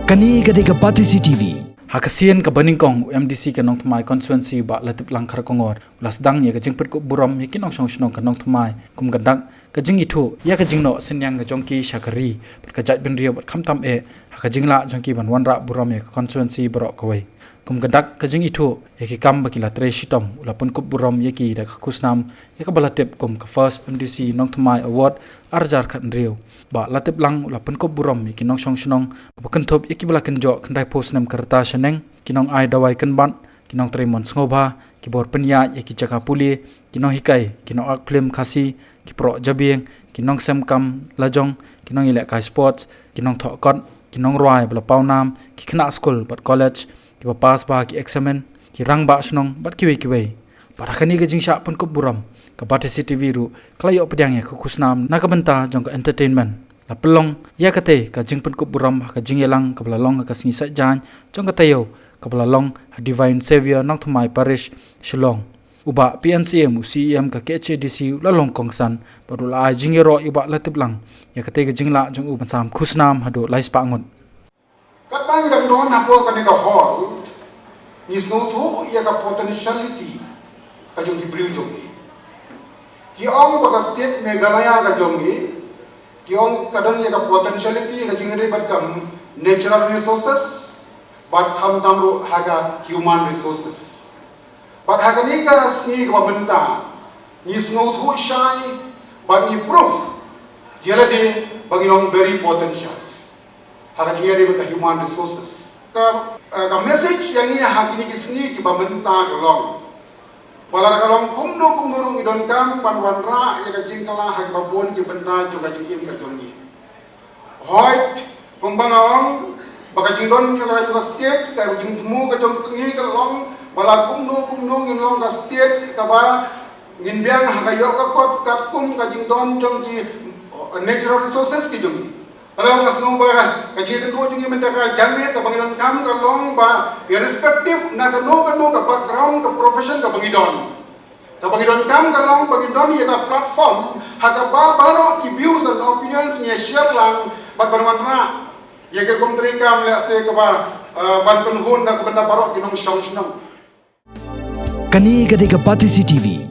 Kani gadega Pati CTV. Hakasian ka baningkong MDC ka nong thmai constituency ba latip lang khar kongor lasdang ya ka jingpet ko buram yakin ong song ka nong thmai kum gadak ka jing itu ya ka jingno senyang ka jongki shakari pat ka jat bin rio bat khamtam e ka jingla jongki ban wanra buram ya constituency borok kawai kum gadak ka jing itu yaki kam bakila tre shitom ulapun kup buram yaki da kusnam ya ka balatip kum ka first MDC nong thmai award arjar khat rio ba latip lang ulapun kup buram yaki nong song bukan top yaki bala kenjo kendai post nam karta sheneng kinong ai dawai kenban kinong tremon sngoba kibor penya yaki jaka puli kinong hikai kinong ak film khasi kipro jabieng kinong semkam lajong kinong ilek kai sports kinong thokot kinong roi bala paunam ki khna school but college ki pass ba ki examen ki rang ba snong bat kiwe para khani ga jingsha pun kup buram ka Pati CTV ru klayo pedang ya kusnam na ka benta jong ka entertainment la pelong ya kate ka jing pun kup buram ka jingyelang ka belalong ka singi sajan jong ka tayo ka belalong divine savior nang thmai parish shillong uba PNCM UCM ka KHDC la long kongsan baru la jingero uba latip lang ya kate ka jingla jong u bansam kusnam hado lais pangun kat bang dang don hapo ka ni ka hall ni sno thu ya ka potentiality ka jong ki briu jong ki ong ba ka state Meghalaya ka jong ki ong kadang ya ka potentiality ka jingre bat kam natural resources but kham tamru haga human resources but haga ni ka sni ka menta ni sno thu shai but ni proof yela de bagilong very potentials haga jingre bat human resources ka message yang ni hakini ki sni ki bamenta kalong walar kalong kumno rung idon kam panwan ra ya ka jingkala hak babon ki benta juga jingim ka joni hoit kumbangawang baka jingdon ya ka state ka jingmu ka jong ngi ka long wala kumno ngin long ka state ka ba ngin biang hak yo ka kot ka kum ka jingdon jong ki natural resources ki jong kalau ngas ngomba ka jingdon do jing menta ka jalme ka bangidon kam ka long ba irrespective na ka no ka background ka profession ka bangidon kam ka long bangidon ya ka platform haka ba baro ki views and opinions ni share lang bag banwana ya ka komtri kam le ase ka ba ban penhun na ka benda baro kinong song Kani gadega Pati CTV.